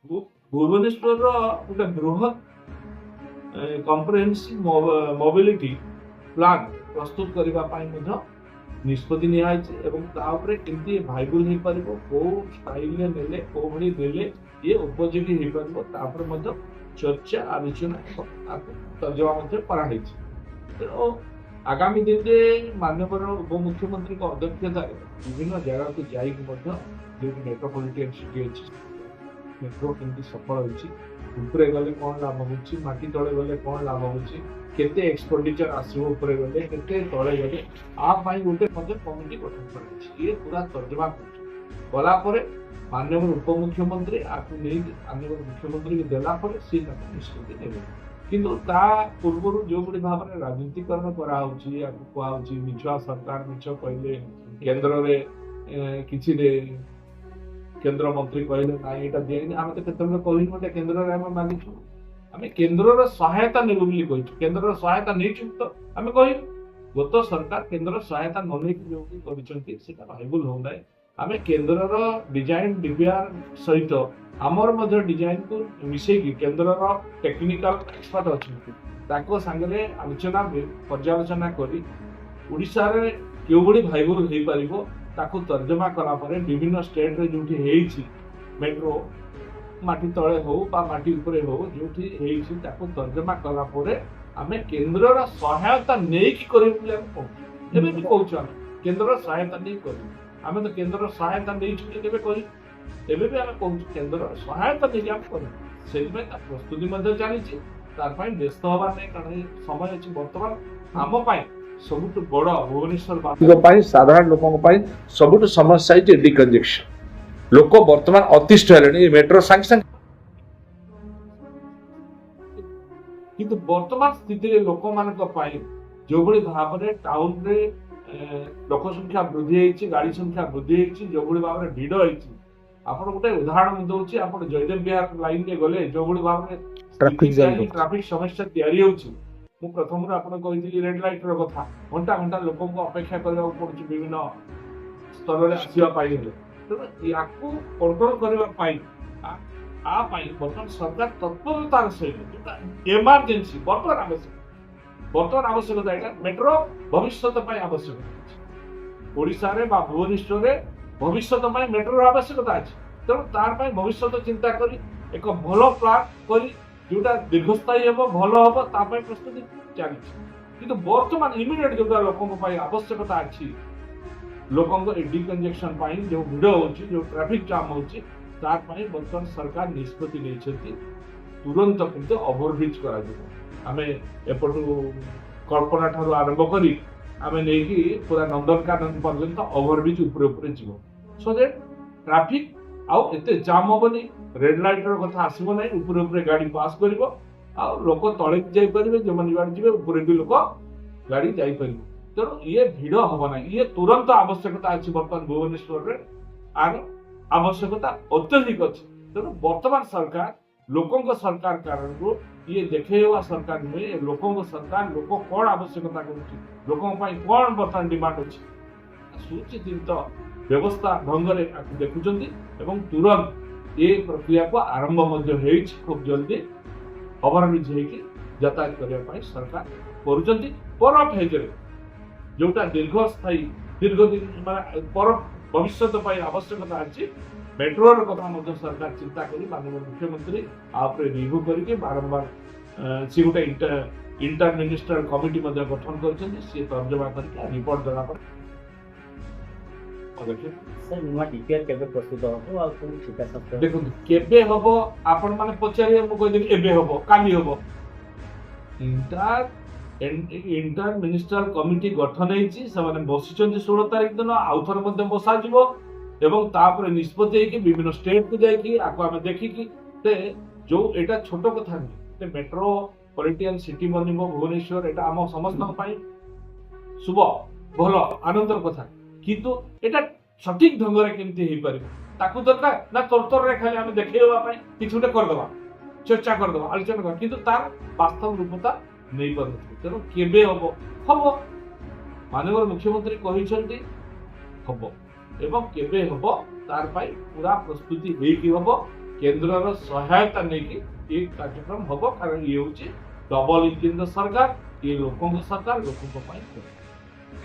भुवनेश्वर गोटे बृहत कम्प्रेहेन्सिव mobility plan प्रस्तुत करने निष्पत्ति निपर केमती भाइबल हो पार कौ स्टाइल ने कौ भाई देले ये उपयोगी हो पार चर्चा आलोचना तर्जमा कराई। तेणु आगामी दिन में माननीय उपमुख्यमंत्री अध्यक्षता विभिन्न जगह को जो मेट्रोपॉलिटन सिटी अच्छी मेट्रो केमती सफल होपरे गले कौन लाभ होची माटी तले गले कौन लाभ होची केते एक्सपेंडिचर आसो उपरे गले केते तले गले आ पाई गोटे कमिटी गठन कराई ये पूरा तर्जमा गला परे माननीय उपमुख्यमंत्री आपको नहीं माननीय मुख्यमंत्री को देला परे सी निष्पत्ति नेबे किंतु ता पूर्व जो बड़ी भाव में राजनीतिकरण कराउची आपको कुआउची मिछुआ सरकार मिछ कहले केंद्र रे किछि रे केंद्र मंत्री कहले ना ये दिए आम तो केतन कहूँ केन्द्र में मांगीचु आम केन्द्र सहायता नेबु बोली कहिछु केन्द्र सहायता नहीं तो आम कह गत सरकार केन्द्र सहायता न नहीं जो भी कर भाइबल हो ना आम केन्द्र डिजाइन डीपीआर सहित आमर डिजाइन को मिसेकी केन्द्र टेक्निकल एक्सपर्ट अच्छा सांगे आलोचना पर्यालोचना करी ओडिशा रे क्यों बड़ी भाइबल हो पारिबो ताकू तर्जमा कला परे विभिन्न स्टेट रे जोठी हेइछि मेट्रो माटी तळे हो बा माटी ऊपरे हो जोठी हेइछि ताकू तर्जमा कला परे आमे केंद्र रा सहायता नै कि करिबु बोले हम कहू एबे भी कहू छ केंद्र रा सहायता नै करिबु आमे तो केंद्र रा सहायता नै छु केबे कहि एबे भी आमे कहू केंद्र रा सहायता नै हम करू सेहि में प्रस्तुति मध्ये चली छि तार पई व्यस्त होबा नै कारण समय अछि वर्तमान आम पई सबुठ बड़ भुवनेश्वर साधारण लोक सबुठ समस्या डिकंजेक्शन लोक बर्तमान अतिष्ठ है मेट्रो सांगे सांगे किंतु वर्तमान स्थिति लोक मान जो भाई भाव में टाउन रे लोक संख्या वृद्धि गाड़ी संख्या वृद्धि जो भाई भाव में भिड़ होती आप गोटे उदाहरण दूसरी आप जयदेव विहार लाइन में गले जो भाई भाव में ट्राफिक समस्या तैयारी होती मु प्रथम कही रेड लाइट कथा घंटा घंटा लोक अपेक्षा करने विभिन्न स्तर में आसवाई तेणु या कंट्रोल करने बर्तमान सरकार तत्परतार सहित एमरजेंसी बर्तमान आवश्यकता यहाँ मेट्रो भविष्य आवश्यकता ओडिशा रे बा भुवनेश्वर रे भविष्य मेट्रो आवश्यकता अच्छी तेणु तार भविष्य चिंता करी एक भल प्लान करी जोटा दीर्घस्थायी हम भल हम प्रस्तुति चली बर्तमान इमिडिएट जो लोक आवश्यकता अच्छी लोक डिकंजेक्शन जो भिड़ हो जो ट्रैफिक जाम होची बर्तमान सरकार निष्पत्ति नहीं तुरंत किंतु ओवरब्रिज करा एपटू कल्पना ठारू आरंभ करी आम नहीं पूरा नंदनकानन पर्यंत ओवरब्रिज ऊपर जीव सो दैट ट्रैफिक आउ एते जाम होबनी रेड लाइट कथा आसब ना ऊपर गाड़ी पास कर लोक तले जापर जो मैंने जी ऊपर भी लोक गाड़ी जापर तेणु ये भिड़ हम ना ये तुरंत आवश्यकता अच्छी बर्तमान भुवनेश्वर रे आर आवश्यकता अत्यधिक अच्छी तेणु बर्तमान सरकार लोकों सरकार कारण ये देखे हुआ सरकार नुहे लोक सरकार लोक कौन आवश्यकता कर कौन बर्तमान डिमांड अच्छी सुचिंतित व्यवस्था ढंग से देखुं तुरंत ये प्रक्रिया को आरंभ खूब जल्दी ओवरब्रिज यातायात करने सरकार कर फेज जोटा दीर्घस्थायी दीर्घ दिन माने पर भविष्य आवश्यकता अच्छी मेट्रो कथा सरकार चिंता करी माननीय मुख्यमंत्री आप रिव्यू करके बारंबार सी गोटे इंटर मिनिस्टर कमिटी गठन कर तर्जमा करके रिपोर्ट देना पड़े देखो केबे हबो आपण माने पचारे मु कहि देबी एबे हबो काली हबो इंटर मिनिस्टर कमिटी गठन होती से बसिंट 16 तारीख दिन आउ थर बसा एवं निष्पत्ति विभिन्न स्टेट को जामें देखिकी जो एटा छोट कथा नहीं मेट्रोपॉलिटन सिटी बन भुवनेश्वर एटा आम समस्त शुभ भल आनंदर कथा किंतु एटा सठिक ढंग से केमती हो पार ताकू दरकार ना तरतर रे खाली आम देखा किसी गोटे करदे चर्चा करदे आलोचना कर किंतु तार वास्तव रूपता नहीं पार तेणु केबे हम हम माननीय मुख्यमंत्री कहते हम एवं केबे हम तार पूरा प्रस्तुति हम केन्द्र सहायता नहीं ये कार्यक्रम हम कारण ये हूँ डबल इंजिन सरकार ये लोकों सरकार लोकों